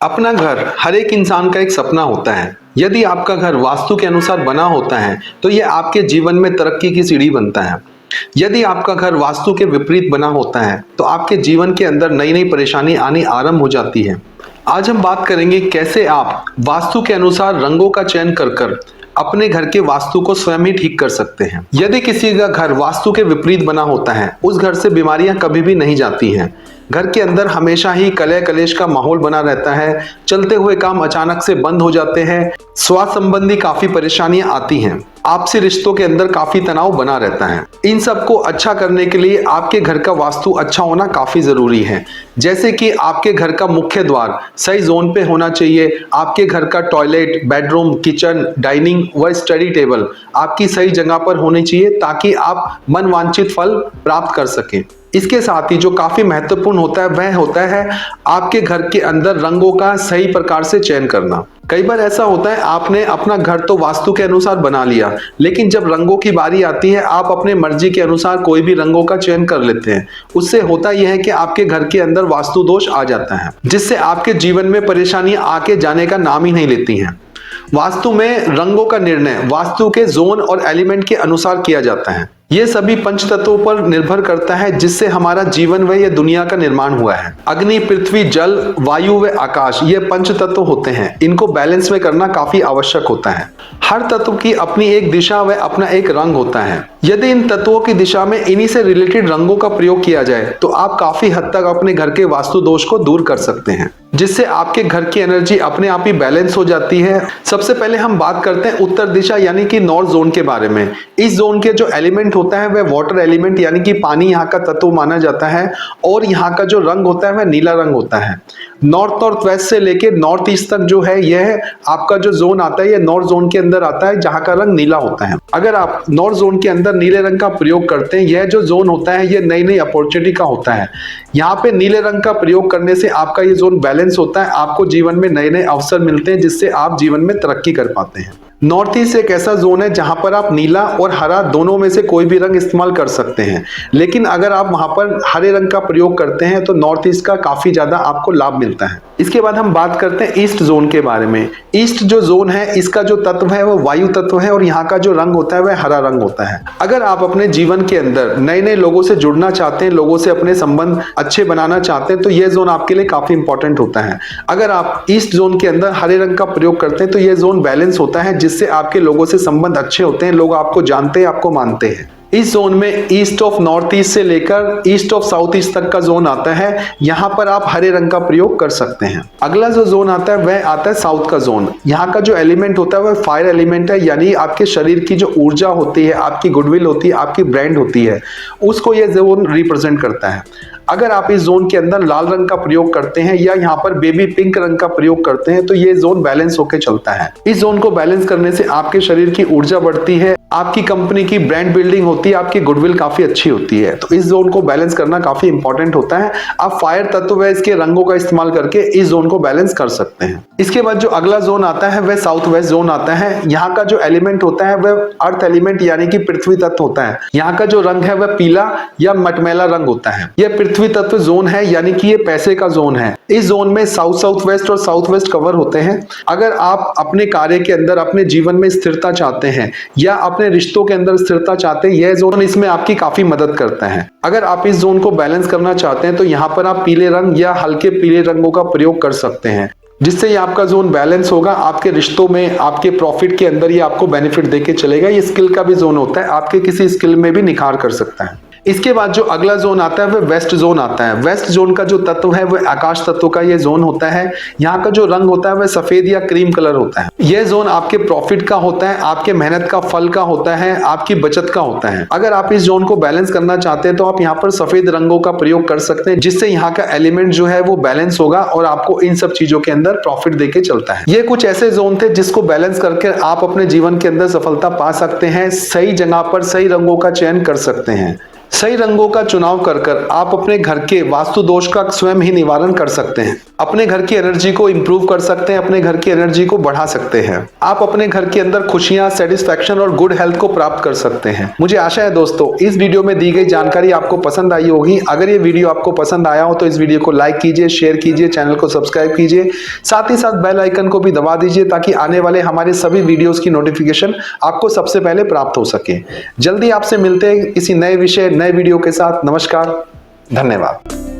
अपना घर हर एक इंसान का एक सपना होता है। यदि आपका घर वास्तु के अनुसार बना होता है तो यह आपके जीवन में तरक्की की सीढ़ी बनता है। यदि आपका घर वास्तु के विपरीत बना होता है तो आपके जीवन के अंदर नई नई परेशानी आनी आरंभ हो जाती है। आज हम बात करेंगे कैसे आप वास्तु के अनुसार रंगों का चयन कर कर अपने घर के वास्तु को स्वयं ही ठीक कर सकते हैं। यदि किसी का घर वास्तु के विपरीत बना होता है, उस घर से बीमारियां कभी भी नहीं जाती हैं। घर के अंदर हमेशा ही कलह कलेश का माहौल बना रहता है। चलते हुए काम अचानक से बंद हो जाते हैं। स्वास्थ्य संबंधी काफी परेशानियां आती हैं। आपसी रिश्तों के अंदर काफी तनाव बना रहता है। इन सब को अच्छा करने के लिए आपके घर का वास्तु अच्छा होना काफी जरूरी है। जैसे कि आपके घर का मुख्य द्वार सही जोन पे होना चाहिए। आपके घर का टॉयलेट, बेडरूम, किचन, डाइनिंग व स्टडी टेबल आपकी सही जगह पर होनी चाहिए ताकि आप मनवांछित फल प्राप्त कर सकें। इसके साथ ही जो काफी महत्वपूर्ण होता है वह होता है आपके घर के अंदर रंगों का सही प्रकार से चयन करना। कई बार ऐसा होता है आपने अपना घर तो वास्तु के अनुसार बना लिया, लेकिन जब रंगों की बारी आती है आप अपने मर्जी के अनुसार कोई भी रंगों का चयन कर लेते हैं। उससे होता यह है कि आपके घर के अंदर वास्तु दोष आ जाता है, जिससे आपके जीवन में परेशानियां आके जाने का नाम ही नहीं लेती हैं। वास्तु में रंगों का निर्णय वास्तु के जोन और एलिमेंट के अनुसार किया जाता है। ये सभी पंच तत्वों पर निर्भर करता है जिससे हमारा जीवन व यह दुनिया का निर्माण हुआ है। अग्नि, पृथ्वी, जल, वायु व आकाश ये पंच तत्व होते हैं। इनको बैलेंस में करना काफी आवश्यक होता है। हर तत्व की अपनी एक दिशा व अपना एक रंग होता है। यदि इन तत्वों की दिशा में इन्हीं से रिलेटेड रंगों का प्रयोग किया जाए तो आप काफी हद तक अपने घर के वास्तु दोष को दूर कर सकते हैं, जिससे आपके घर की एनर्जी अपने आप ही बैलेंस हो जाती है। सबसे पहले हम बात करते हैं उत्तर दिशा यानी कि नॉर्थ जोन के बारे में। इस जोन के जो एलिमेंट होता है वह वाटर एलिमेंट यानी कि पानी यहाँ का तत्व माना जाता है और यहाँ का जो रंग होता है वह नीला रंग होता है। नॉर्थ वेस्ट से लेके नॉर्थ ईस्ट तक जो है यह आपका जो जोन आता है यह नॉर्थ जोन के अंदर आता है जहाँ का रंग नीला होता है। अगर आप नॉर्थ जोन के अंदर नीले रंग का प्रयोग करते हैं, यह जो जोन होता है यह नई नई अपॉर्चुनिटी का होता है। यहाँ पे नीले रंग का प्रयोग करने से आपका ये जोन बैलेंस होता है। आपको जीवन में नए नए अवसर मिलते हैं जिससे आप जीवन में तरक्की कर पाते हैं। नॉर्थ ईस्ट एक ऐसा जोन है जहां पर आप नीला और हरा दोनों में से कोई भी रंग इस्तेमाल कर सकते हैं, लेकिन अगर आप वहां पर हरे रंग का प्रयोग करते हैं तो नॉर्थ ईस्ट का काफी ज्यादा आपको लाभ मिलता है। इसके बाद हम बात करते हैं ईस्ट जोन के बारे में। ईस्ट जो जोन है इसका जो तत्व है वो वायु तत्व है और यहाँ का जो रंग होता है वह हरा रंग होता है। अगर आप अपने जीवन के अंदर नए नए लोगों से जुड़ना चाहते हैं, लोगों से अपने संबंध अच्छे बनाना चाहते हैं तो यह जोन आपके लिए काफी इंपॉर्टेंट होता है। अगर आप ईस्ट जोन के अंदर हरे रंग का प्रयोग करते हैं तो यह जोन बैलेंस होता है जिससे आपके लोगों से संबंध अच्छे होते हैं, लोग आपको जानते हैं, आपको मानते हैं। इस जोन में ईस्ट ऑफ नॉर्थ ईस्ट से लेकर ईस्ट ऑफ साउथ ईस्ट तक का जोन आता है। यहाँ पर आप हरे रंग का प्रयोग कर सकते हैं। अगला जो जोन आता है वह आता है साउथ का जोन। यहाँ का जो एलिमेंट होता है वह फायर एलिमेंट है, यानी आपके शरीर की जो ऊर्जा होती है, आपकी गुडविल होती है, आपकी ब्रांड होती है, उसको यह जोन रिप्रेजेंट करता है। अगर आप इस जोन के अंदर लाल रंग का प्रयोग करते हैं या यहाँ पर बेबी पिंक रंग का प्रयोग करते हैं तो ये जोन बैलेंस होकर चलता है। इस जोन को बैलेंस करने से आपके शरीर की ऊर्जा बढ़ती है, आपकी कंपनी की ब्रांड बिल्डिंग होती है, आपकी गुडविल काफी अच्छी होती है। तो इस जोन को बैलेंस करना काफी इंपॉर्टेंट होता है। आप फायर तत्व व इसके रंगों का इस्तेमाल करके इस जोन को बैलेंस कर सकते हैं। इसके बाद जो अगला जोन आता है वह साउथ वेस्ट जोन आता है। यहाँ का जो एलिमेंट होता है वह अर्थ एलिमेंट यानी कि पृथ्वी तत्व होता है। यहाँ का जो रंग है वह पीला या मटमैला रंग होता है। यह पृथ्वी तत्व जोन है यानी कि ये पैसे का जोन है। इस जोन में साउथ वेस्ट और साउथ वेस्ट कवर होते हैं। अगर आप अपने कार्य के अंदर अपने जीवन में स्थिरता चाहते हैं या अपने रिश्तों के अंदर स्थिरता चाहते हैं, यह जोन इसमें आपकी काफी मदद करता है। अगर आप इस जोन को बैलेंस करना चाहते हैं तो यहाँ पर आप पीले रंग या हल्के पीले रंगों का प्रयोग कर सकते हैं, जिससे ये आपका जोन बैलेंस होगा। आपके रिश्तों में, आपके प्रॉफिट के अंदर ये आपको बेनिफिट देके चलेगा। ये स्किल का भी जोन होता है, आपके किसी स्किल में भी निखार कर सकता है। इसके बाद जो अगला जोन आता है वह वेस्ट जोन आता है। वेस्ट जोन का जो तत्व है वह आकाश तत्व का ये जोन होता है। यहाँ का जो रंग होता है वह सफेद या क्रीम कलर होता है। यह जोन आपके प्रॉफिट का होता है, आपके मेहनत का फल का होता है, आपकी बचत का होता है। अगर आप इस जोन को बैलेंस करना चाहते हैं तो आप यहाँ पर सफेद रंगों का प्रयोग कर सकते हैं, जिससे यहाँ का एलिमेंट जो है वो बैलेंस होगा और आपको इन सब चीजों के अंदर प्रॉफिट देके चलता है। ये कुछ ऐसे जोन थे जिसको बैलेंस करके आप अपने जीवन के अंदर सफलता पा सकते हैं, सही जगह पर सही रंगों का चयन कर सकते हैं। सही रंगों का चुनाव कर आप अपने घर के वास्तु दोष का स्वयं ही निवारण कर सकते हैं। अपने घर की एनर्जी को इंप्रूव कर सकते हैं, अपने घर की एनर्जी को बढ़ा सकते हैं। आप अपने घर के अंदर खुशियां, सेटिस्फैक्शन और गुड हेल्थ को प्राप्त कर सकते हैं। मुझे आशा है दोस्तों इस वीडियो में दी गई जानकारी आपको पसंद आई होगी। अगर ये वीडियो आपको पसंद आया हो तो इस वीडियो को लाइक कीजिए, शेयर कीजिए, चैनल को सब्सक्राइब कीजिए, साथ ही साथ बेल आइकन को भी दबा दीजिए ताकि आने वाले हमारे सभी वीडियोस की नोटिफिकेशन आपको सबसे पहले प्राप्त हो सके। जल्दी आपसे मिलते हैं किसी नए विषय, नए वीडियो के साथ। नमस्कार, धन्यवाद।